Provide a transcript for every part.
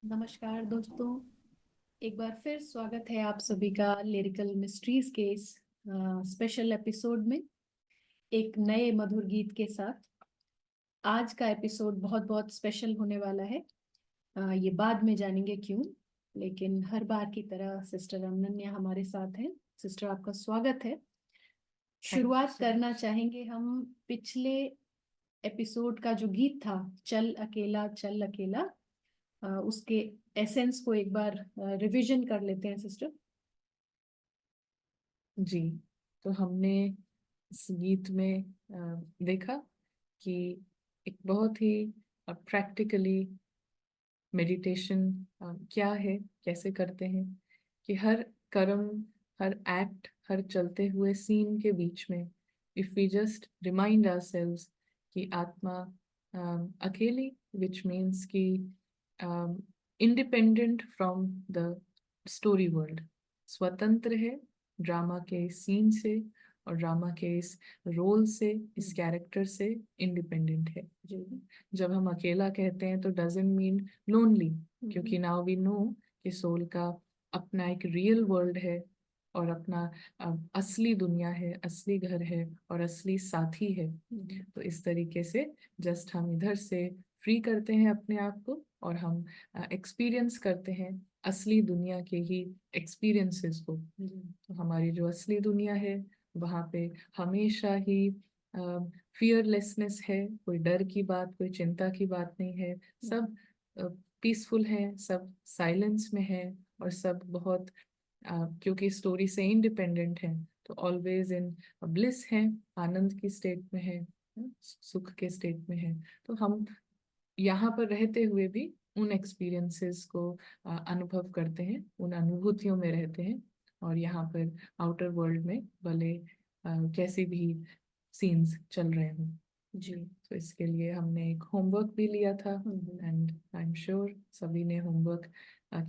नमस्कार दोस्तों, एक बार फिर स्वागत है आप सभी का लिरिकल मिस्ट्रीज के इस स्पेशल एपिसोड में एक नए मधुर गीत के साथ। आज का एपिसोड बहुत बहुत स्पेशल होने वाला है। ये बाद में जानेंगे क्यों, लेकिन हर बार की तरह सिस्टर अनन्या हमारे साथ हैं। सिस्टर, आपका स्वागत है। शुरुआत करना चाहेंगे हम पिछले एपिसोड का जो गीत था, चल अकेला चल अकेला, उसके एसेंस को एक बार रिवीजन कर लेते हैं सिस्टर। जी, तो हमने इस गीत में देखा कि एक बहुत ही प्रैक्टिकली मेडिटेशन क्या है, कैसे करते हैं कि हर कर्म, हर एक्ट, हर चलते हुए सीन के बीच में if we just remind ourselves कि आत्मा अकेली, विच मीन्स कि independent from the story world, स्वतंत्र है ड्रामा के सीन से और ड्रामा के इस रोल से, इस कैरेक्टर से इंडिपेंडेंट है। जब हम अकेला कहते हैं तो डजंट मीन लोनली, क्योंकि नाउ वी नो कि सोल का अपना एक रियल वर्ल्ड है और अपना असली दुनिया है, असली घर है और असली साथी है। तो इस तरीके से जस्ट हम इधर से फ्री करते हैं अपने आप को और हम एक्सपीरियंस करते हैं असली दुनिया के ही एक्सपीरियंसेस को। तो हमारी जो असली दुनिया है वहाँ पे हमेशा ही फियरलेसनेस है, कोई डर की बात, कोई चिंता की बात नहीं है। सब पीसफुल है, सब साइलेंस में है और सब बहुत क्योंकि स्टोरी से इंडिपेंडेंट है तो ऑलवेज इन ब्लिस है, आनंद की स्टेट में है, सुख के स्टेट में है। तो हम यहाँ पर रहते हुए भी उन एक्सपीरियंसेस को अनुभव करते हैं, उन अनुभूतियों में रहते हैं और यहाँ पर आउटर वर्ल्ड में भले कैसे भी सीन्स चल रहे हों। जी, तो इसके लिए हमने एक होमवर्क भी लिया था एंड आई एम श्योर सभी ने होमवर्क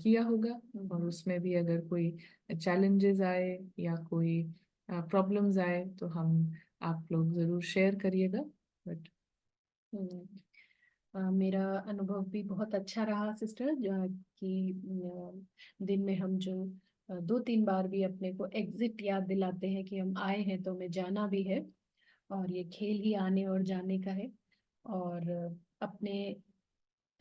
किया होगा और उसमें भी अगर कोई चैलेंजेस आए या कोई प्रॉब्लम्स आए तो हम आप लोग ज़रूर शेयर करिएगा। बट मेरा अनुभव भी बहुत अच्छा रहा सिस्टर, कि दिन में हम जो 2-3 बार भी अपने को एग्जिट याद दिलाते हैं कि हम आए हैं तो हमें जाना भी है और ये खेल ही आने और जाने का है। और अपने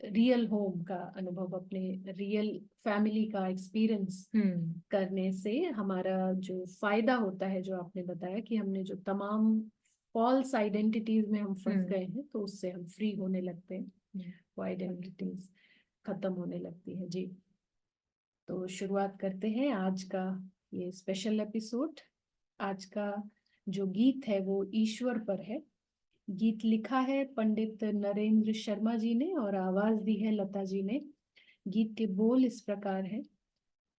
रियल होम का अनुभव, अपने रियल फैमिली का एक्सपीरियंस करने से हमारा जो फायदा होता है, जो आपने बताया कि हमने जो तमाम फॉल्स आइडेंटिटीज में हम फंस गए हैं तो उससे हम फ्री होने लगते हैं, वो आइडेंटिटीज खत्म होने लगती है। जी, तो शुरुआत करते हैं आज का ये स्पेशल एपिसोड। आज का जो गीत है वो ईश्वर पर है। गीत लिखा है पंडित नरेंद्र शर्मा जी ने और आवाज दी है लता जी ने। गीत के बोल इस प्रकार है।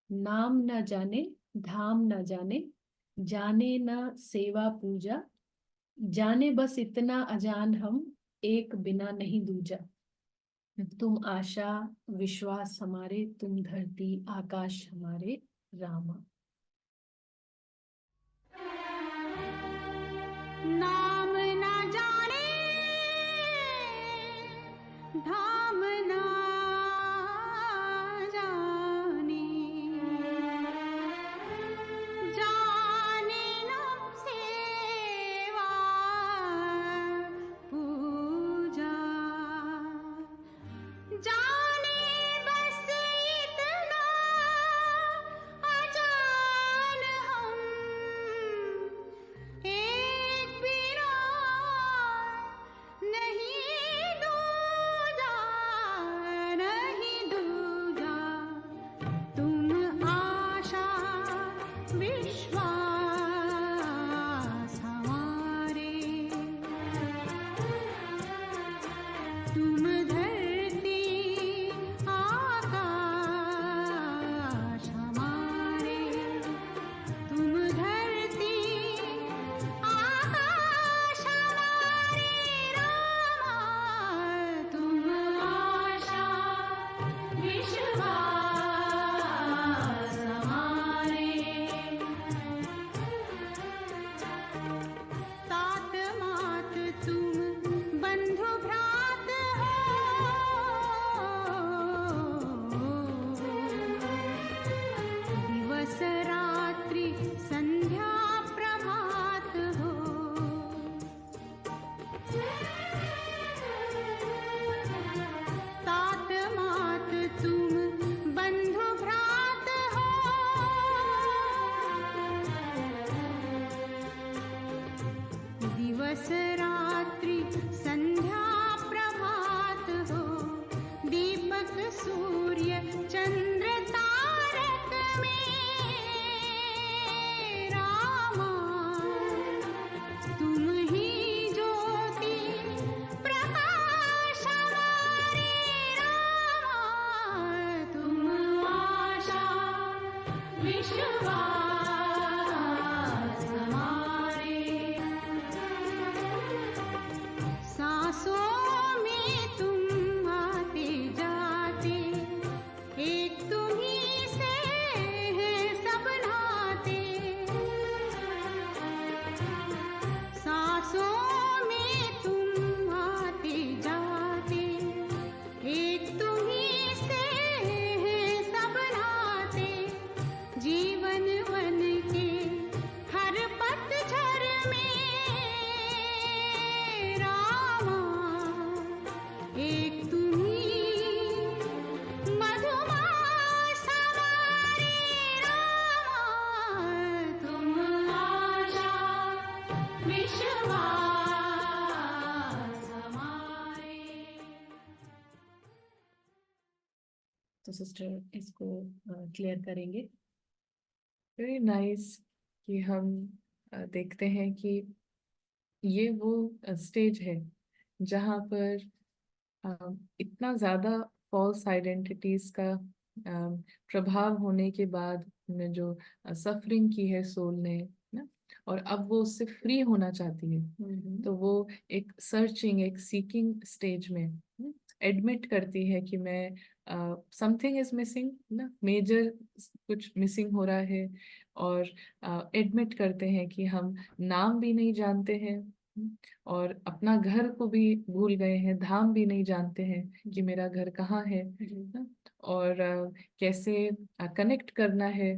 नाम न जाने धाम न जाने, जाने न सेवा पूजा, जाने बस इतना अजान हम, एक बिना नहीं दूजा। तुम आशा विश्वास हमारे, तुम धरती आकाश हमारे, रामा। नाम ना जाने धाम ना जाने, जाने ना सेवा पूजा, जाने बस इतना अजान हम, एक बिना नहीं दूजा, नहीं दूजा। तुम आशा विश्वास हमारे, तुम धरती आकाश हमारे, तुम धरती आकाश हमारे, रामा। तुम आशा विश्वास हमारे, तात मात तुम बंधु भ्रात हो, सूर्य चंद्र तारक में रामा तुम ही ज्योति प्रकाश हमारे रामा तुम आशा विश्वास हमारे सांसों में तुम आते जाते एक तुम ही से हैं सब नाते सांसों में तुम आते जाते एक तुम ही से हैं सब नाते जीवन वन के हर पतझर में रामा एक तुम ही मधुमास हमारे रामा तुम आशा विश्वास हमारे। तो सिस्टर इसको क्लियर करेंगे। वेरी नाइस कि हम देखते हैं कि ये वो स्टेज है जहाँ पर इतना ज़्यादा फॉल्स आइडेंटिटीज का प्रभाव होने के बाद में जो सफरिंग की है सोल ने ना, और अब वो उससे फ्री होना चाहती है, तो वो एक सर्चिंग एक सीकिंग स्टेज में एडमिट करती है कि मैं समथिंग इज मिसिंग ना, मेजर कुछ मिसिंग हो रहा है, और एडमिट करते हैं कि हम नाम भी नहीं जानते हैं और अपना घर को भी भूल गए हैं, धाम भी नहीं जानते हैं कि मेरा घर कहाँ है ना, और कैसे कनेक्ट करना है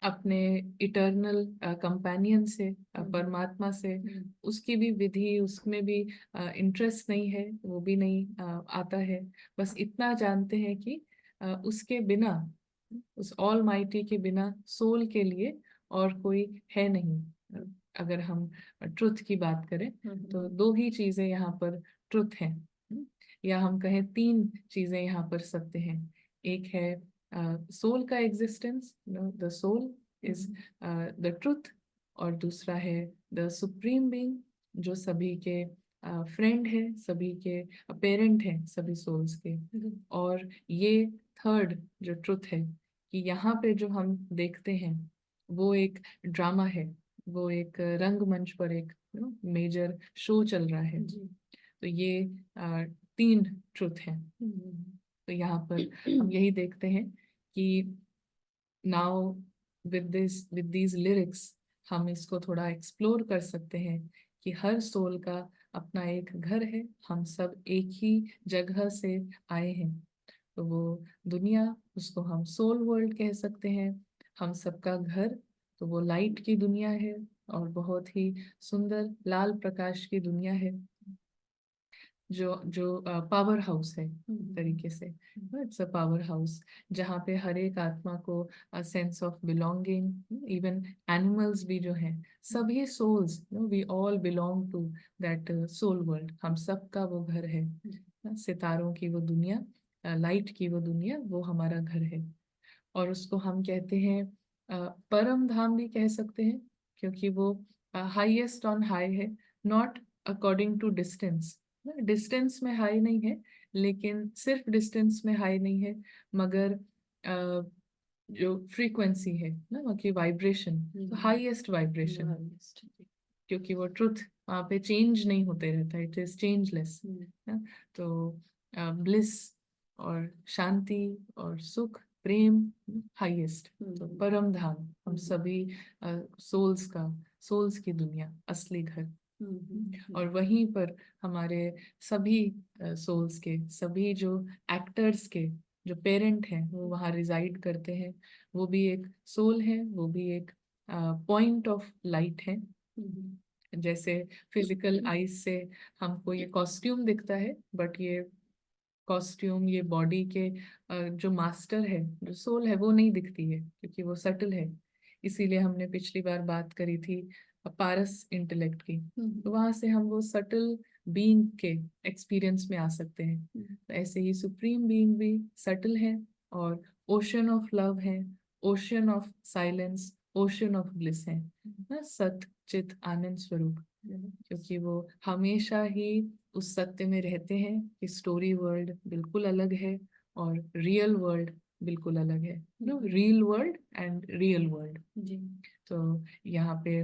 अपने इटर्नल कंपेनियन से, परमात्मा से, उसकी भी विधि, उसमें भी इंटरेस्ट नहीं है, वो भी नहीं आता है। बस इतना जानते हैं कि उसके बिना, उस ऑल माइटी के बिना सोल के लिए और कोई है नहीं। अगर हम ट्रुथ की बात करें तो दो ही चीजें यहाँ पर ट्रुथ हैं, या हम कहें तीन चीजें यहाँ पर सत्य हैं। एक है सोल का existence, the soul is the truth, और दूसरा है द सुप्रीम बीइंग जो सभी के फ्रेंड है, सभी के पेरेंट हैं, सभी सोल्स के। और ये थर्ड जो ट्रुथ है कि यहाँ पे जो हम देखते हैं वो एक ड्रामा है, वो एक रंगमंच पर एक मेजर शो चल रहा है। तो ये तीन ट्रुथ हैं। तो यहाँ पर हम यही देखते हैं कि नाउ विद दीज लिरिक्स हम इसको थोड़ा एक्सप्लोर कर सकते हैं कि हर सोल का अपना एक घर है, हम सब एक ही जगह से आए हैं। तो वो दुनिया, उसको हम सोल वर्ल्ड कह सकते हैं। हम सबका घर तो वो लाइट की दुनिया है, और बहुत ही सुंदर लाल प्रकाश की दुनिया है, जो जो पावर हाउस है तरीके से। इट्स अ पावर हाउस जहाँ पे हर एक आत्मा को sense of belonging, even animals भी जो हैं, सभी souls, we all belong to that soul world. हम सबका वो घर है, सितारों की वो दुनिया, लाइट की वो दुनिया, वो हमारा घर है। और उसको हम कहते हैं परम धाम भी कह सकते हैं, क्योंकि वो हाईएस्ट ऑन हाई है, not according to distance. Distance में हाई नहीं है, लेकिन सिर्फ डिस्टेंस में हाई नहीं है, मगर जो फ्रीक्वेंसी है ना, वहाँ की वाइब्रेशन, तो हाईएस्ट वाइब्रेशन, क्योंकि वो ट्रुथ वहाँ पे चेंज नहीं होते रहता, इट इज चेंजलेस। तो ब्लिस और शांति और सुख, प्रेम हाईएस्ट, तो परम धाम हम सभी सोल्स का, सोल्स की दुनिया, असली घर। और वहीं पर हमारे सभी सोल्स के, सभी जो एक्टर्स के जो पेरेंट हैं, वो वहाँ रिजाइड करते हैं। वो भी एक सोल है, वो भी एक पॉइंट ऑफ लाइट है। जैसे फिजिकल आईज से हमको ये कॉस्ट्यूम दिखता है, बट ये कॉस्ट्यूम, ये बॉडी के जो मास्टर है, जो सोल है, वो नहीं दिखती है, क्योंकि वो सटल है। इसीलिए हमने पिछली बार बात करी थी पारस इंटेलेक्ट की, तो वहां से हम वो सटल बीइंग के एक्सपीरियंस में आ सकते हैं। तो ऐसे ही सुप्रीम बीइंग भी सटल है और ओशन ऑफ लव है, ocean of silence, ocean of bliss है ना, सत चित आनंद स्वरूप। क्योंकि वो हमेशा ही उस सत्य में रहते हैं कि स्टोरी वर्ल्ड बिल्कुल अलग है और रियल वर्ल्ड बिल्कुल अलग है, no, real world and real world. जी तो यहाँ पे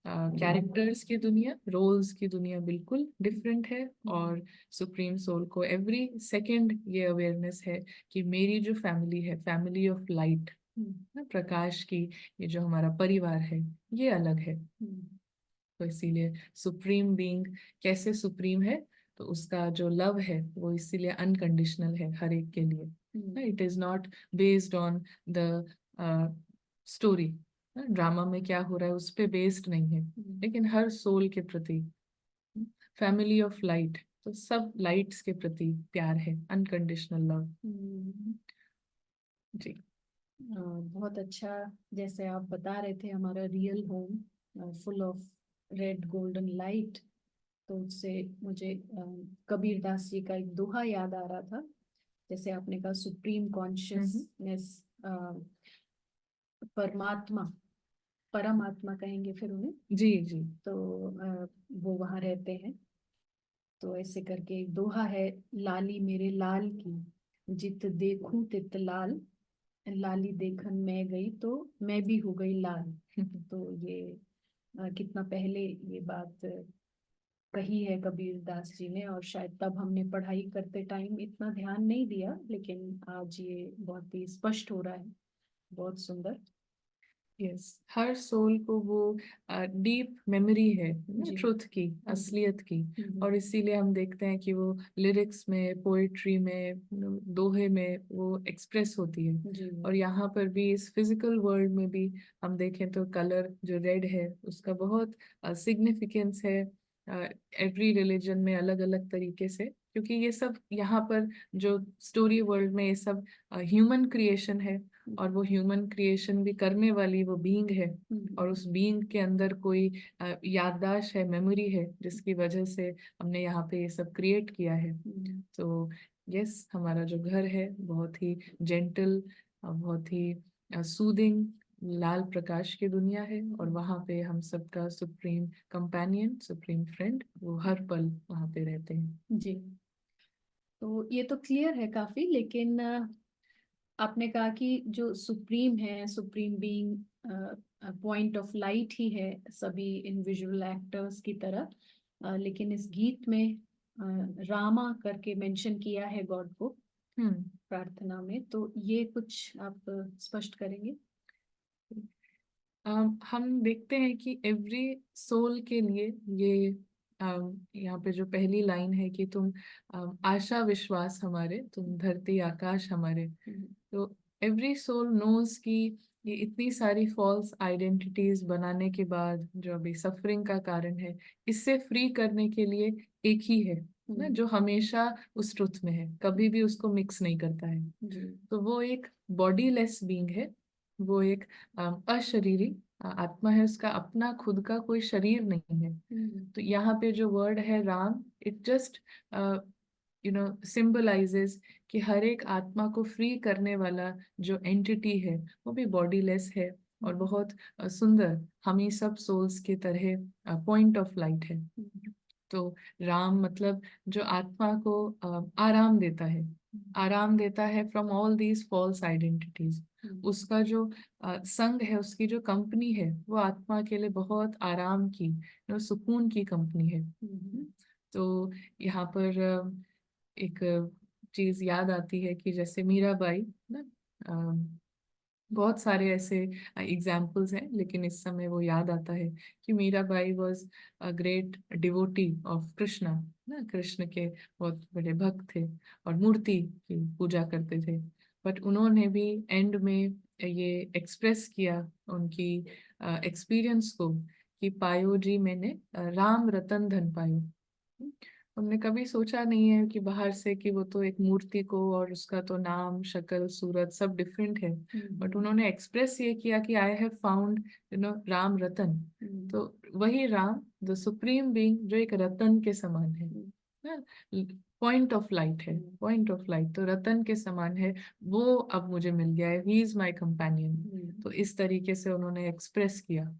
कैरेक्टर्स की दुनिया, रोल्स की दुनिया बिल्कुल डिफरेंट है और सुप्रीम सोल को एवरी सेकंड ये अवेयरनेस है कि मेरी जो फैमिली है, फैमिली ऑफ लाइट, प्रकाश की, ये जो हमारा परिवार है, ये अलग है। तो इसीलिए सुप्रीम बीइंग कैसे सुप्रीम है, तो उसका जो लव है वो इसीलिए अनकंडीशनल है हर एक के लिए। It is not based on the story, drama में क्या हो रहा है उस पे बेस्ड नहीं है, लेकिन हर सोल के प्रति, फैमिली ऑफ लाइट, तो सब लाइट्स के प्रति प्यार है, अनकंडीशनल लव। जी बहुत अच्छा। जैसे आप बता रहे थे हमारा real home full of red golden light, तो उससे मुझे कबीर दास जी का एक दोहा याद आ रहा था। जैसे आपने कहा सुप्रीम कॉन्शियसनेस, परमात्मा, परमात्मा कहेंगे फिर उन्हें, जी जी तो वो वहाँ रहते हैं। तो ऐसे करके एक दोहा है, लाली मेरे लाल की जित देखूं तित लाल, लाली देखन मैं गई तो मैं भी हो गई लाल। तो ये कितना पहले ये बात कही है कबीर दास जी ने, और शायद तब हमने पढ़ाई करते टाइम इतना ध्यान नहीं दिया, लेकिन आज ये बहुत ही स्पष्ट हो रहा है। बहुत सुंदर। यस, हर सोल को वो डीप मेमोरी है जी। ट्रुथ की, असलियत की, और इसीलिए हम देखते हैं कि वो लिरिक्स में, पोएट्री में, दोहे में वो एक्सप्रेस होती है। जी और यहाँ पर भी इस फिजिकल वर्ल्ड में भी हम देखें तो कलर जो रेड है उसका बहुत सिग्निफिकेंस है एवरी रिलीजन में अलग अलग तरीके से, क्योंकि ये सब यहाँ पर जो स्टोरी वर्ल्ड में ये सब ह्यूमन क्रिएशन है, और वो ह्यूमन क्रिएशन भी करने वाली वो बीइंग है, और उस बीइंग के अंदर कोई याददाश्त है, मेमोरी है, जिसकी वजह से हमने यहाँ पे ये सब क्रिएट किया है। तो यस, हमारा जो घर है बहुत ही जेंटल, बहुत ही सूदिंग लाल प्रकाश की दुनिया है, और वहाँ पे हम सबका सुप्रीम कंपेनियन, सुप्रीम फ्रेंड, वो हर पल वहाँ पे रहते हैं। जी। तो ये तो क्लियर है काफी, लेकिन आपने कहा कि जो सुप्रीम है, supreme being point of light ही है सभी इंडिविजुअल एक्टर्स की तरह, लेकिन इस गीत में रामा करके मेंशन किया है गॉड को हम्म प्रार्थना में, तो ये कुछ आप स्पष्ट करेंगे? हम देखते हैं कि एवरी सोल के लिए ये यहाँ पे जो पहली लाइन है कि तुम आशा विश्वास हमारे, तुम धरती आकाश हमारे, तो एवरी सोल नोज कि ये इतनी सारी फॉल्स आइडेंटिटीज बनाने के बाद जो अभी सफरिंग का कारण है, इससे फ्री करने के लिए एक ही है ना, जो हमेशा उस ट्रुथ में है, कभी भी उसको मिक्स नहीं करता है। तो वो एक बॉडीलेस बीइंग है, वो एक अशरीरी आत्मा है, उसका अपना खुद का कोई शरीर नहीं है। तो यहाँ पे जो वर्ड है राम, इट जस्ट सिंबलाइजेस कि हर एक आत्मा को फ्री करने वाला जो एंटिटी है वो भी बॉडीलेस है, और बहुत सुंदर, हम ही सब सोल्स की तरह पॉइंट ऑफ लाइट है। तो राम मतलब जो आत्मा को आराम देता है, आराम देता है from all these false identities. उसका जो संग है, उसकी जो कंपनी है, वो आत्मा के लिए बहुत आराम की, सुकून की कंपनी है। तो यहाँ पर एक चीज याद आती है कि जैसे मीराबाई ना, बहुत सारे ऐसे एग्जाम्पल्स हैं, लेकिन इस समय वो याद आता है कि Mirabai was a great devotee of Krishna ना, कृष्ण के बहुत बड़े भक्त थे और मूर्ति की पूजा करते थे, बट उन्होंने भी एंड में ये एक्सप्रेस किया उनकी एक्सपीरियंस को कि पायो जी मैंने राम रतन धन पायो। हमने कभी सोचा नहीं है कि बाहर से कि वो तो एक मूर्ति को और उसका तो नाम शक्ल सूरत सब डिफरेंट है, बट उन्होंने एक्सप्रेस ये किया कि आई हैव फाउंड राम रतन। तो वही राम द सुप्रीम बीइंग जो एक रतन के समान है, पॉइंट ऑफ लाइट है, पॉइंट ऑफ लाइट तो रतन के समान है, वो अब मुझे मिल गया है, ही इज माई कंपेनियन। तो इस तरीके से उन्होंने एक्सप्रेस किया।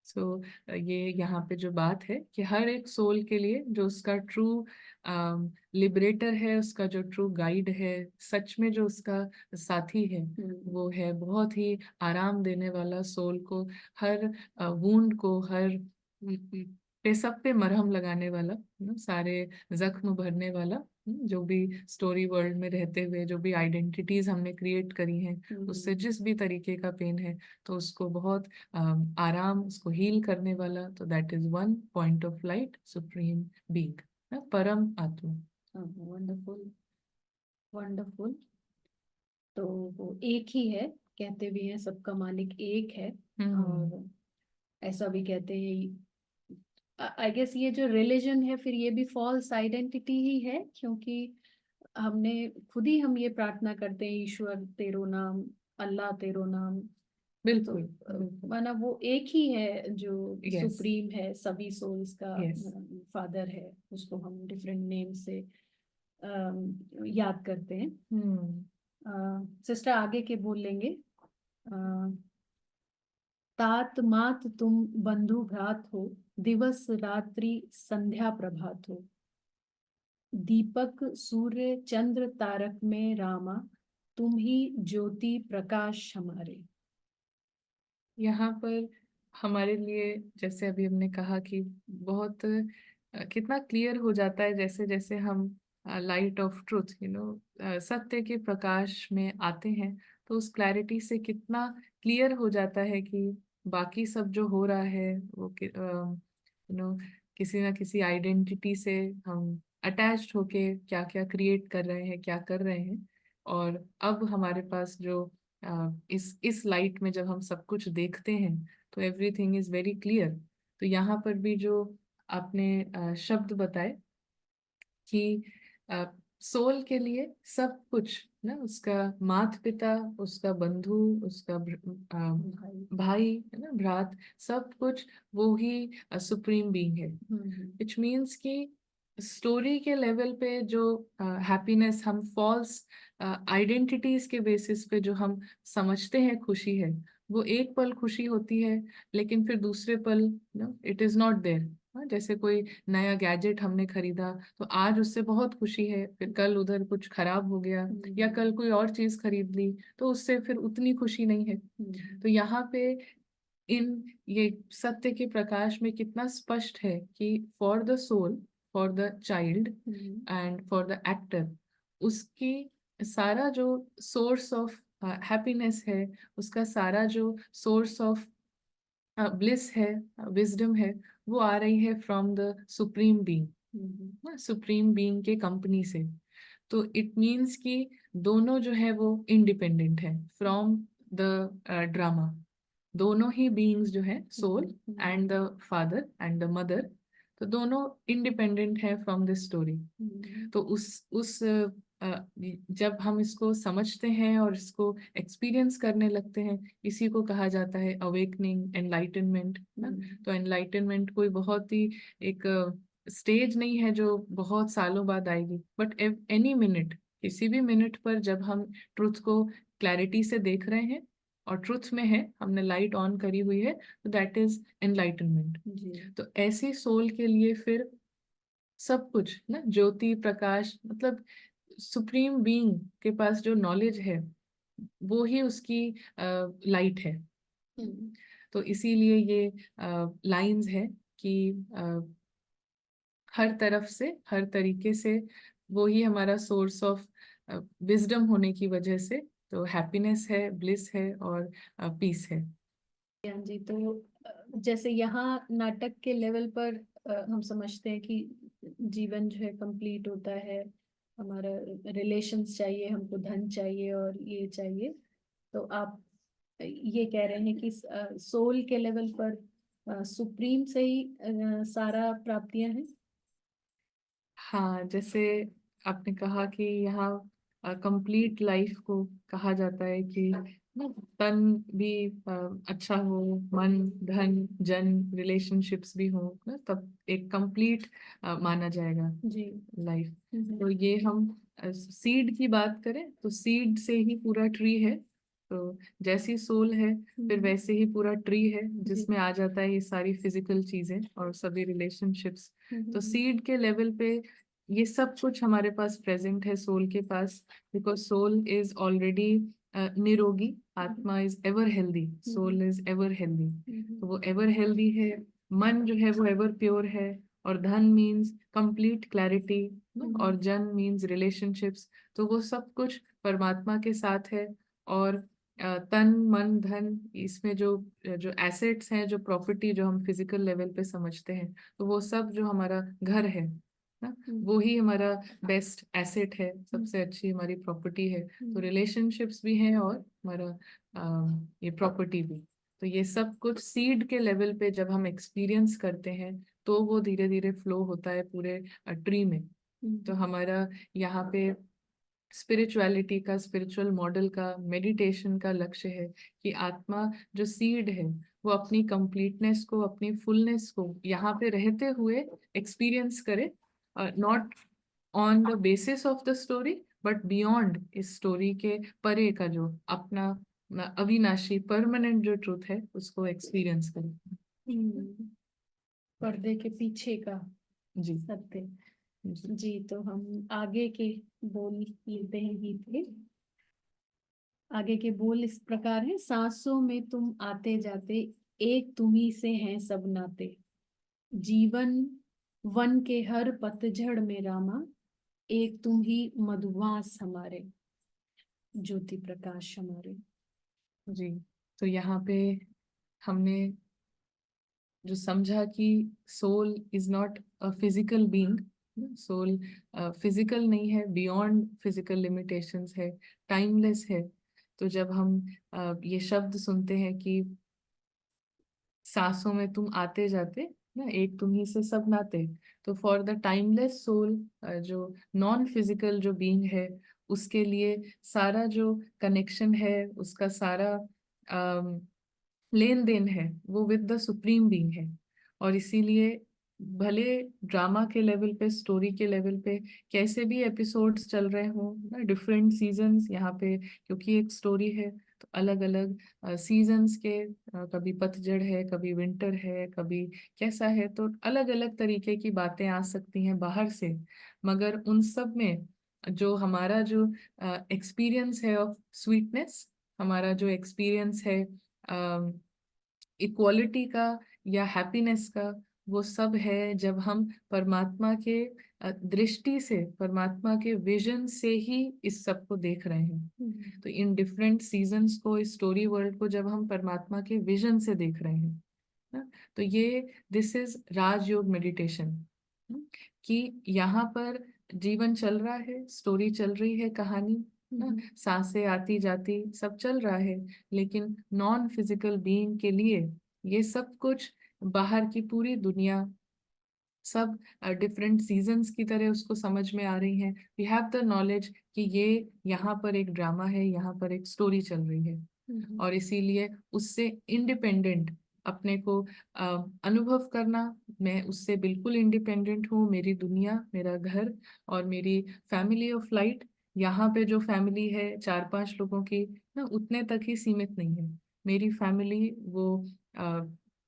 सो ये यहाँ पे जो बात है कि हर एक सोल के लिए जो उसका ट्रू लिबरेटर है, उसका जो ट्रू गाइड है, सच में जो उसका साथी है, वो है बहुत ही आराम देने वाला, सोल को हर वूंड को, हर पे सब पे मरहम लगाने वाला, सारे जख्म भरने वाला, जो भी स्टोरी वर्ल्ड में रहते हुए जो भी आइडेंटिटीज हमने क्रिएट करी हैं, उससे जिस भी तरीके का पेन है तो उसको बहुत आराम, उसको हील करने वाला, तो that is one point of light, supreme being, परम आत्मा। Wonderful, wonderful. तो वो एक ही है, कहते भी हैं सबका मालिक एक है, और ऐसा भी कहते हैं। आई गेस ये जो रिलीजन है फिर ये भी फॉल्स आइडेंटिटी ही है, क्योंकि हमने खुद ही हम ये प्रार्थना करते हैं, ईश्वर तेरो नाम, अल्लाह तेरो नाम। बिल्कुल, तो माना वो एक ही है जो Yes. सुप्रीम है, सभी सोल्स का Yes. फादर है, उसको हम डिफरेंट नेम से याद करते हैं। सिस्टर आगे के बोल लेंगे। तात मात तुम बंधु भ्रात हो, दिवस रात्रि संध्या प्रभात हो, दीपक सूर्य चंद्र तारक में रामा, तुम ही ज्योति प्रकाश हमारे। यहाँ पर हमारे लिए, जैसे अभी हमने कहा कि बहुत कितना क्लियर हो जाता है जैसे जैसे हम लाइट ऑफ ट्रुथ सत्य के प्रकाश में आते हैं, तो उस क्लैरिटी से कितना क्लियर हो जाता है कि बाकी सब जो हो रहा है वो किसी ना किसी आइडेंटिटी से हम अटैच्ड होके क्या क्या क्रिएट कर रहे हैं, क्या कर रहे हैं। और अब हमारे पास जो इस लाइट में जब हम सब कुछ देखते हैं तो एवरीथिंग इज वेरी क्लियर। तो यहाँ पर भी जो आपने शब्द बताए कि सोल के लिए सब कुछ ना, उसका माता पिता, उसका बंधु, उसका भाई है ना, भ्रात, सब कुछ वो ही सुप्रीम बीइंग है। विच मीन्स कि स्टोरी के लेवल पे जो हैप्पीनेस हम फॉल्स आइडेंटिटीज के बेसिस पे जो हम समझते हैं खुशी है, वो एक पल खुशी होती है, लेकिन फिर दूसरे पल इट इज नॉट देयर। जैसे कोई नया गैजेट हमने खरीदा तो आज उससे बहुत खुशी है, फिर कल उधर कुछ खराब हो गया या कल कोई और चीज खरीद ली तो उससे फिर उतनी खुशी नहीं है। तो यहाँ पे इन ये सत्य के प्रकाश में कितना स्पष्ट है कि for the soul, for the child and for the actor, उसकी सारा जो सोर्स ऑफ हैप्पीनेस है, उसका सारा जो सोर्स ऑफ ब्लिस है, विजडम है, वो आ रही है from the supreme being, supreme being के कंपनी से। तो इट मीन्स कि दोनों जो है वो इंडिपेंडेंट है फ्रॉम द ड्रामा। दोनों ही बीइंग्स जो है, soul and the father and the mother, तो दोनों इंडिपेंडेंट है फ्रॉम दिस स्टोरी। तो उस जब हम इसको समझते हैं और इसको एक्सपीरियंस करने लगते हैं, इसी को कहा जाता है अवेकनिंग, एनलाइटनमेंट ना। तो एनलाइटनमेंट कोई बहुत ही एक स्टेज नहीं है जो बहुत सालों बाद आएगी, बट एनी मिनट, किसी भी मिनट पर जब हम ट्रुथ को क्लैरिटी से देख रहे हैं और ट्रुथ में है, हमने लाइट ऑन करी हुई है, तो दैट इज एनलाइटनमेंट। तो ऐसी सोल के लिए फिर सब कुछ ना, ज्योति प्रकाश, मतलब सुप्रीम बीइंग के पास जो नॉलेज है वो ही उसकी लाइट है। तो इसीलिए ये लाइंस है कि हर तरफ से, हर तरीके से वो ही हमारा सोर्स ऑफ विजडम होने की वजह से तो हैप्पीनेस है, ब्लिस है और पीस है। जी, तो जैसे यहाँ नाटक के लेवल पर हम समझते हैं कि जीवन जो है कंप्लीट होता है, हमारा रिलेशंस चाहिए, हमको धन चाहिए और ये चाहिए। तो आप ये कह रहे हैं कि सोल के लेवल पर सुप्रीम से ही सारा प्राप्तियां हैं। हाँ, जैसे आपने कहा कि यहाँ कंप्लीट लाइफ को कहा जाता है कि ना, तन भी अच्छा हो, मन, धन, जन, रिलेशनशिप्स भी हो ना, तब एक कंप्लीट माना जाएगा जी। लाइफ। तो ये हम सीड की बात करें तो सीड से ही पूरा ट्री है। तो जैसी सोल है फिर वैसे ही पूरा ट्री है जिसमें आ जाता है ये सारी फिजिकल चीजें और सभी रिलेशनशिप्स। तो सीड के लेवल पे ये सब कुछ हमारे पास प्रेजेंट है सोल के पास, बिकॉज सोल इज ऑलरेडी निरोगी, आत्मा is ever healthy, soul is ever healthy. तो वो एवर हेल्दी है, मन जो है वो एवर प्योर है, और धन मीन्स कंप्लीट क्लैरिटी, और जन मीन्स रिलेशनशिप्स। तो वो सब कुछ परमात्मा के साथ है। और तन मन धन, इसमें जो जो एसेट्स हैं, जो प्रॉपर्टी जो हम फिजिकल लेवल पे समझते हैं, तो वो सब जो हमारा घर है ना, वो ही हमारा बेस्ट एसेट है, सबसे अच्छी हमारी प्रॉपर्टी है। तो रिलेशनशिप्स भी हैं और हमारा ये प्रॉपर्टी भी। तो ये सब कुछ सीड के लेवल पे जब हम एक्सपीरियंस करते हैं तो वो धीरे धीरे फ्लो होता है पूरे ट्री में। तो हमारा यहाँ पे स्पिरिचुअलिटी का, स्पिरिचुअल मॉडल का, मेडिटेशन का लक्ष्य है कि आत्मा जो सीड है वो अपनी कंप्लीटनेस को, अपनी फुलनेस को यहाँ पे रहते हुए एक्सपीरियंस करे, not on the basis of the story but beyond इस स्टोरी के परे का जो अपना अविनाशी परमानेंट जो ट्रूथ है उसको एक्सपीरियंस करे। पर्दे के पीछे का जी सत्य। जी जी, तो हम आगे के बोल लेते हैं गीत के। आगे के बोल इस प्रकार है। सांसों में तुम आते जाते, एक तुम्ही से हैं सब नाते। जीवन वन के हर पतझड़ में रामा, एक तुम ही मधुवास हमारे, ज्योति प्रकाश हमारे। जी। तो यहाँ पे हमने जो समझा कि soul is not a physical being, soul physical नहीं है, बियॉन्ड फिजिकल लिमिटेशंस है, टाइमलेस है। तो जब हम ये शब्द सुनते हैं कि सांसों में तुम आते जाते ना, एक तुम ही से सब नाते, तो फॉर द टाइमलेस सोल, जो नॉन फिजिकल जो बीइंग है, उसके लिए सारा जो कनेक्शन है, उसका सारा लेन देन है, वो विद द सुप्रीम बीइंग है। और इसीलिए भले ड्रामा के लेवल पे, स्टोरी के लेवल पे कैसे भी एपिसोड्स चल रहे हों ना, डिफरेंट सीजन्स यहाँ पे, क्योंकि एक स्टोरी है तो अलग अलग सीजन्स के, कभी पतझड़ है, कभी विंटर है, कभी कैसा है, तो अलग अलग तरीके की बातें आ सकती हैं बाहर से। मगर उन सब में जो हमारा जो एक्सपीरियंस है ऑफ स्वीटनेस, हमारा जो एक्सपीरियंस है इक्वालिटी का या हैप्पीनेस का, वो सब है जब हम परमात्मा के दृष्टि से, परमात्मा के विजन से ही इस सब को देख रहे हैं। तो इन डिफरेंट सीजन्स को, इस स्टोरी वर्ल्ड को जब हम परमात्मा के विजन से देख रहे हैं ना, तो ये दिस इज राजयोग मेडिटेशन, कि यहाँ पर जीवन चल रहा है, स्टोरी चल रही है, कहानी ना, सांसें आती जाती सब चल रहा है, लेकिन नॉन फिजिकल बीइंग के लिए ये सब कुछ बाहर की पूरी दुनिया सब डिफरेंट सीजन्स की तरह उसको समझ में आ रही हैं। वी हैव द नॉलेज कि ये यहाँ पर एक ड्रामा है, यहाँ पर एक स्टोरी चल रही है, और इसीलिए उससे इंडिपेंडेंट अपने को अनुभव करना, मैं उससे बिल्कुल इंडिपेंडेंट हूँ, मेरी दुनिया, मेरा घर और मेरी फैमिली ऑफ लाइट, यहाँ पे जो फैमिली है 4-5 लोगों की ना, उतने तक ही सीमित नहीं है। मेरी फैमिली वो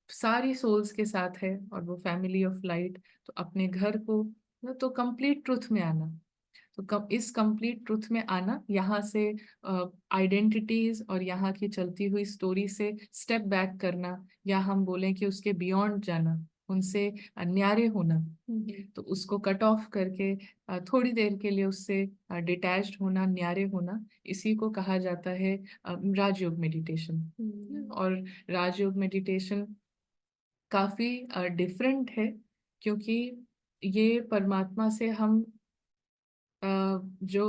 सारी सोल्स के साथ है, और वो फैमिली ऑफ लाइट। तो अपने घर को तो कंप्लीट ट्रुथ में आना, तो इस कंप्लीट ट्रुथ में आना, यहाँ से आइडेंटिटीज और यहाँ की चलती हुई स्टोरी से स्टेप बैक करना, या हम बोलें कि उसके बियॉन्ड जाना, उनसे न्यारे होना, तो उसको कट ऑफ करके थोड़ी देर के लिए उससे डिटैच्ड होना, न्यारे होना, इसी को कहा जाता है राजयोग मेडिटेशन। और राजयोग मेडिटेशन काफी डिफरेंट है, क्योंकि ये परमात्मा से हम जो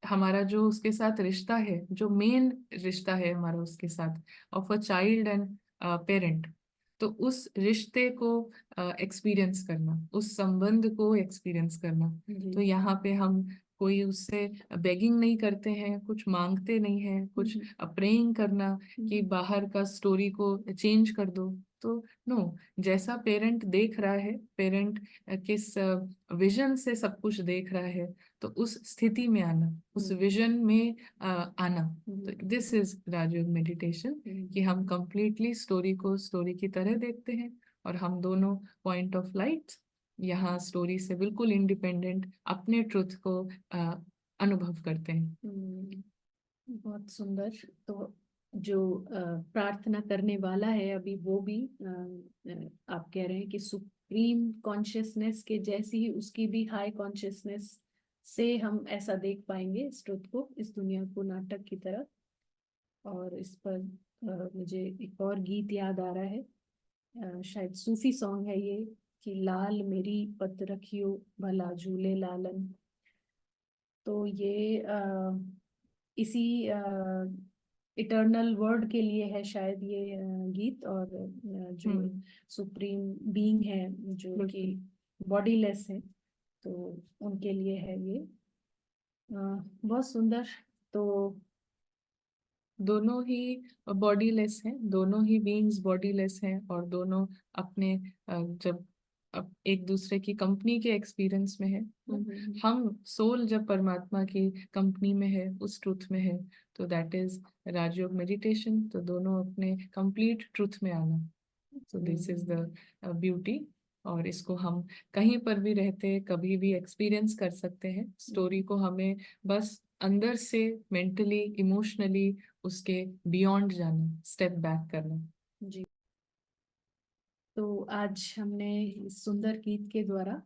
हमारा जो उसके साथ रिश्ता है, जो मेन रिश्ता है हमारा उसके साथ, of a child and parent, तो उस रिश्ते को एक्सपीरियंस करना, उस संबंध को एक्सपीरियंस करना। तो जी। यहाँ पे हम कोई उससे बेगिंग नहीं करते हैं, कुछ मांगते नहीं हैं, कुछ प्रेइंग करना कि बाहर का स्टोरी को चेंज कर दो। तो नो, जैसा पेरेंट देख रहा है, पेरेंट किस विजन से सब कुछ देख रहा है, तो उस स्थिति में आना, उस विजन में आना। तो दिस इज राजयोग मेडिटेशन, कि हम कंप्लीटली स्टोरी को स्टोरी की तरह देखते हैं, और हम दोनों पॉइंट ऑफ लाइट यहाँ स्टोरी से बिल्कुल इंडिपेंडेंट अपने ट्रुथ को अनुभव करते हैं। बहुत सुंदर। तो जो प्रार्थना करने वाला है अभी, वो भी आप कह रहे हैं कि सुप्रीम कॉन्शियसनेस के जैसी ही उसकी भी हाई कॉन्शियसनेस से हम ऐसा देख पाएंगे इस ट्रुथ को, इस दुनिया को नाटक की तरह। और इस पर मुझे एक और गीत याद आ रहा है, शायद सूफी सॉन्ग है ये, कि लाल मेरी पत रखियो भला झूले लालन। तो ये इसी इटर्नल वर्ड के लिए है शायद ये गीत। और जो सुप्रीम बीइंग है, जो कि बॉडीलेस है, तो उनके लिए है ये। बहुत सुंदर। तो दोनों ही बॉडीलेस हैं, दोनों ही बीइंग्स बॉडीलेस हैं, और दोनों अपने जब अब एक दूसरे की कंपनी के एक्सपीरियंस में है, हम सोल जब परमात्मा की कंपनी में है, उस ट्रुथ में है, तो दैट इज राजयोग मेडिटेशन। तो दोनों अपने कंप्लीट ट्रुथ में आना, तो दिस इज द ब्यूटी। और इसको हम कहीं पर भी रहते कभी भी एक्सपीरियंस कर सकते हैं। स्टोरी को हमें बस अंदर से मेंटली इमोशनली उसके बियॉन्ड जाना, स्टेप बैक करना। जी। तो आज हमने इस सुंदर गीत के द्वारा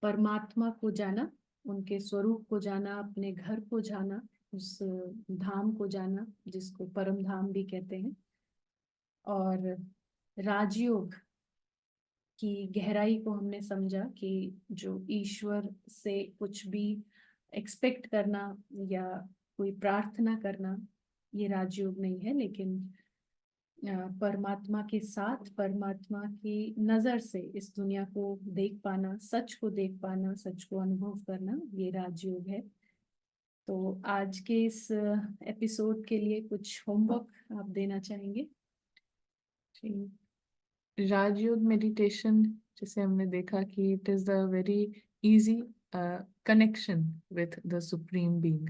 परमात्मा को जाना, उनके स्वरूप को जाना, अपने घर को जाना, उस धाम को जाना जिसको परम धाम भी कहते हैं। और राजयोग की गहराई को हमने समझा कि जो ईश्वर से कुछ भी एक्सपेक्ट करना या कोई प्रार्थना करना, ये राजयोग नहीं है, लेकिन परमात्मा के साथ, परमात्मा की नजर से इस दुनिया को देख पाना, सच को देख पाना, सच को अनुभव करना, ये राजयोग है। तो आज के इस एपिसोड के लिए कुछ होमवर्क आप देना चाहेंगे? राजयोग मेडिटेशन, जैसे हमने देखा कि it is the very easy connection with the supreme being.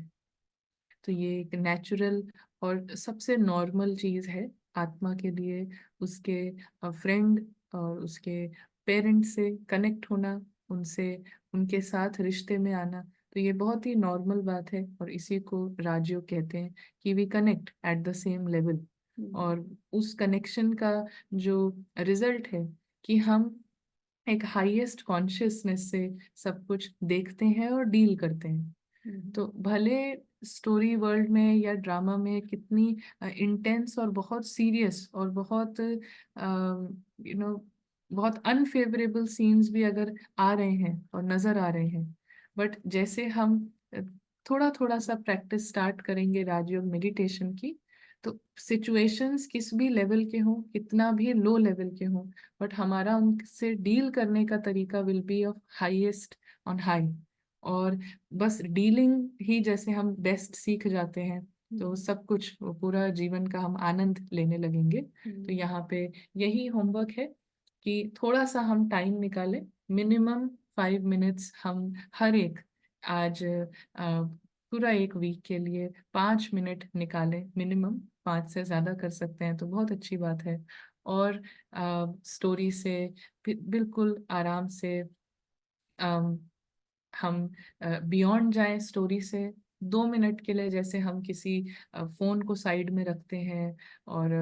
तो ये एक नेचुरल और सबसे नॉर्मल चीज है आत्मा के लिए, उसके फ्रेंड और उसके पेरेंट से कनेक्ट होना, उनसे उनके साथ रिश्ते में आना। तो ये बहुत ही नॉर्मल बात है, और इसी को राजयोग कहते हैं, कि we connect at the same level. और उस कनेक्शन का जो रिजल्ट है कि हम एक हाईएस्ट कॉन्शियसनेस से सब कुछ देखते हैं और डील करते हैं। तो भले स्टोरी वर्ल्ड में या ड्रामा में कितनी इंटेंस और बहुत सीरियस और बहुत बहुत अनफेवरेबल सीन्स भी अगर आ रहे हैं और नजर आ रहे हैं, बट जैसे हम थोड़ा थोड़ा सा प्रैक्टिस स्टार्ट करेंगे राजयोग मेडिटेशन की, तो सिचुएशंस किस भी लेवल के हों, कितना भी लो लेवल के हों, बट हमारा उनसे डील करने का तरीका will be of highest on high. और बस डीलिंग ही जैसे हम बेस्ट सीख जाते हैं, तो सब कुछ, वो पूरा जीवन का हम आनंद लेने लगेंगे। तो यहाँ पे यही होमवर्क है कि थोड़ा सा हम टाइम निकालें, मिनिमम 5 मिनट्स हम हर एक, आज पूरा एक वीक के लिए 5 मिनट निकालें मिनिमम। 5 से ज्यादा कर सकते हैं तो बहुत अच्छी बात है। और स्टोरी से बिल्कुल आराम से हम बियॉन्ड जाएं स्टोरी से 2 मिनट के लिए। जैसे हम किसी फोन को साइड में रखते हैं और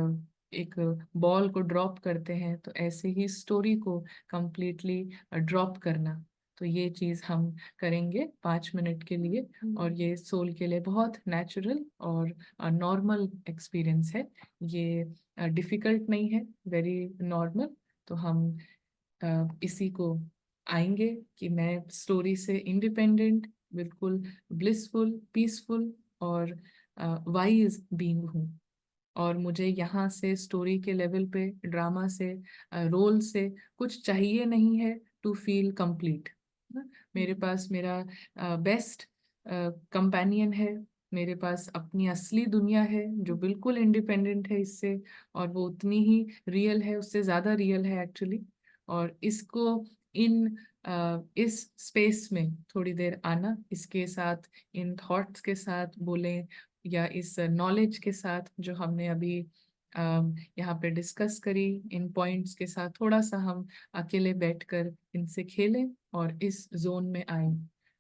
एक बॉल को ड्रॉप करते हैं, तो ऐसे ही स्टोरी को कंप्लीटली ड्रॉप करना। तो ये चीज हम करेंगे 5 मिनट के लिए, और ये सोल के लिए बहुत नेचुरल और नॉर्मल एक्सपीरियंस है। ये डिफिकल्ट नहीं है, वेरी नॉर्मल। तो हम इसी को आएंगे कि मैं स्टोरी से इंडिपेंडेंट, बिल्कुल ब्लिसफुल, पीसफुल और वाइज बीइंग हूँ। और मुझे यहाँ से स्टोरी के लेवल पे, ड्रामा से, रोल से कुछ चाहिए नहीं है टू फील कंप्लीट। मेरे पास मेरा बेस्ट कंपेनियन है, मेरे पास अपनी असली दुनिया है जो बिल्कुल इंडिपेंडेंट है इससे, और वो उतनी ही रियल है, उससे ज़्यादा रियल है एक्चुअली। और इसको इस स्पेस में थोड़ी देर आना, इसके साथ इन थॉट्स के साथ बोलें, या इस नॉलेज के साथ जो हमने अभी यहाँ पे डिस्कस करी, इन पॉइंट्स के साथ थोड़ा सा हम अकेले बैठकर इनसे खेलें और इस जोन में आए।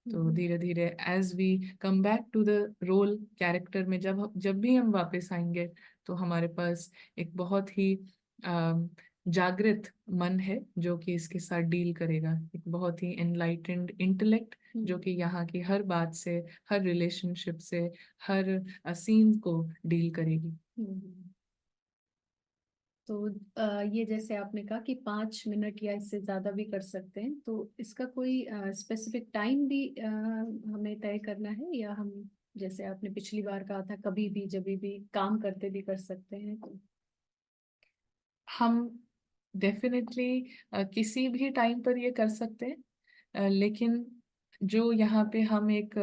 तो धीरे धीरे as we come back to the role character में, जब भी हम वापस आएंगे तो हमारे पास एक बहुत ही जागृत मन है जो कि इसके साथ डील करेगा, एक बहुत ही एनलाइटेंड इंटेलेक्ट जो कि यहाँ की हर बात से, हर रिलेशनशिप से, हर सीन को डील करेगी। तो ये जैसे आपने कहा कि 5 मिनट या इससे ज्यादा भी कर सकते हैं, तो इसका कोई स्पेसिफिक टाइम भी हमें तय करना है, या हम जैसे आपने पिछली बार कहा था कभी भी जब भी काम करते भी कर सकते हैं? हम डेफिनेटली किसी भी टाइम पर ये कर सकते हैं, लेकिन जो यहाँ पे हम एक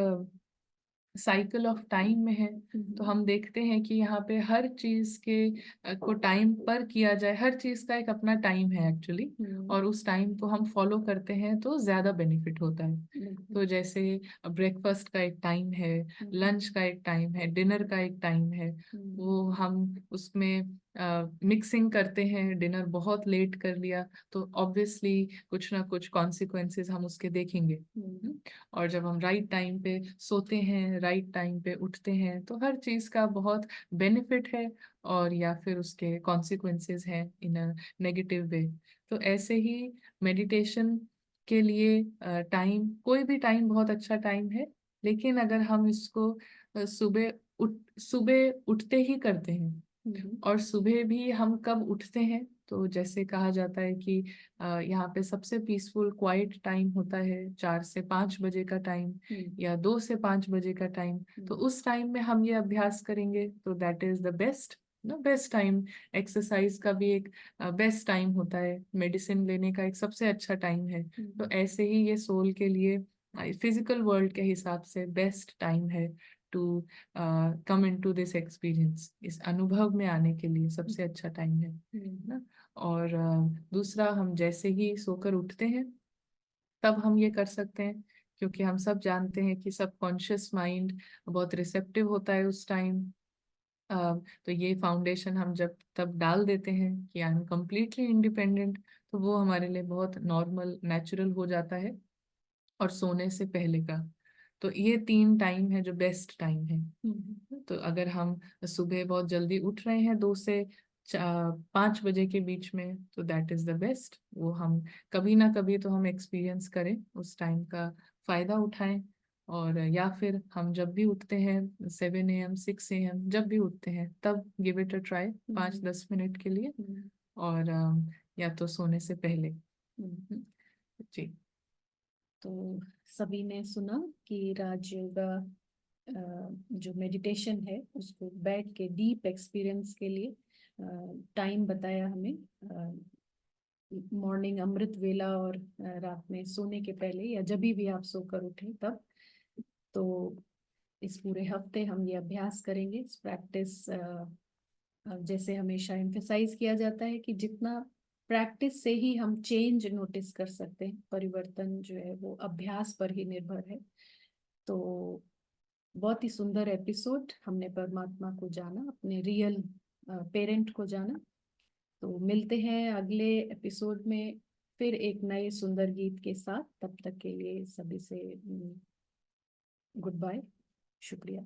साइकिल ऑफ टाइम में है, तो हम देखते हैं कि यहाँ पे हर चीज के को टाइम पर किया जाए, हर चीज का एक अपना टाइम है एक्चुअली, और उस टाइम को हम फॉलो करते हैं तो ज्यादा बेनिफिट होता है। तो जैसे ब्रेकफास्ट का एक टाइम है, लंच का एक टाइम है, डिनर का एक टाइम है, वो हम उसमें मिक्सिंग करते हैं, डिनर बहुत लेट कर लिया तो ऑब्वियसली कुछ ना कुछ कॉन्सिक्वेंसेस हम उसके देखेंगे। और जब हम राइट टाइम पे सोते हैं, राइट टाइम पे उठते हैं, तो हर चीज का बहुत बेनिफिट है, और या फिर उसके कॉन्सिक्वेंसेस हैं इन अ नेगेटिव वे। तो ऐसे ही मेडिटेशन के लिए कोई भी टाइम बहुत अच्छा टाइम है, लेकिन अगर हम इसको सुबह उठते ही करते हैं, और सुबह भी हम कब उठते हैं, तो जैसे कहा जाता है कि यहाँ पे सबसे पीसफुल क्वाइट टाइम होता है 4 से 5 बजे का टाइम, या 2 से 5 बजे का टाइम। तो उस टाइम में हम ये अभ्यास करेंगे तो that is the best time. Exercise का भी एक बेस्ट टाइम होता है, मेडिसिन लेने का एक सबसे अच्छा टाइम है। तो ऐसे ही ये सोल के लिए फिजिकल वर्ल्ड के हिसाब से बेस्ट टाइम है to come into this experience, इस अनुभव में आने के लिए सबसे अच्छा टाइम है ना। और दूसरा, हम जैसे ही सोकर उठते हैं तब हम ये कर सकते हैं, क्योंकि हम सब जानते हैं कि सबकॉन्शियस माइंड बहुत रिसेप्टिव होता है उस टाइम। तो ये फाउंडेशन हम जब तब डाल देते हैं कि आई एम कम्प्लीटली इंडिपेंडेंट, तो वो हमारे लिए बहुत नॉर्मल, नेचुरल हो जाता है। और सोने से पहले का, तो ये 3 टाइम है जो बेस्ट टाइम है। तो अगर हम सुबह बहुत जल्दी उठ रहे हैं 2 से 5 बजे के बीच में, तो दैट इज द बेस्ट। वो हम कभी ना कभी तो हम एक्सपीरियंस करें, उस टाइम का फायदा उठाएं। और या फिर हम जब भी उठते हैं 7 AM 6 AM जब भी उठते हैं तब give it a try 5-10 minute के लिए, और या तो सोने से पहले। जी। तो सभी ने सुना कि राजयोगा जो मेडिटेशन है उसको बैठ के डीप एक्सपीरियंस के लिए टाइम बताया हमें, मॉर्निंग अमृत वेला और रात में सोने के पहले, या जब भी आप सोकर उठे तब। तो इस पूरे हफ्ते हम ये अभ्यास करेंगे, इस प्रैक्टिस जैसे हमेशा एम्फेसाइज किया जाता है कि जितना प्रैक्टिस से ही हम चेंज नोटिस कर सकते हैं, परिवर्तन जो है वो अभ्यास पर ही निर्भर है। तो बहुत ही सुंदर एपिसोड, हमने परमात्मा को जाना, अपने रियल पेरेंट को जाना। तो मिलते हैं अगले एपिसोड में फिर एक नए सुंदर गीत के साथ। तब तक के लिए सभी से गुड बाय, शुक्रिया।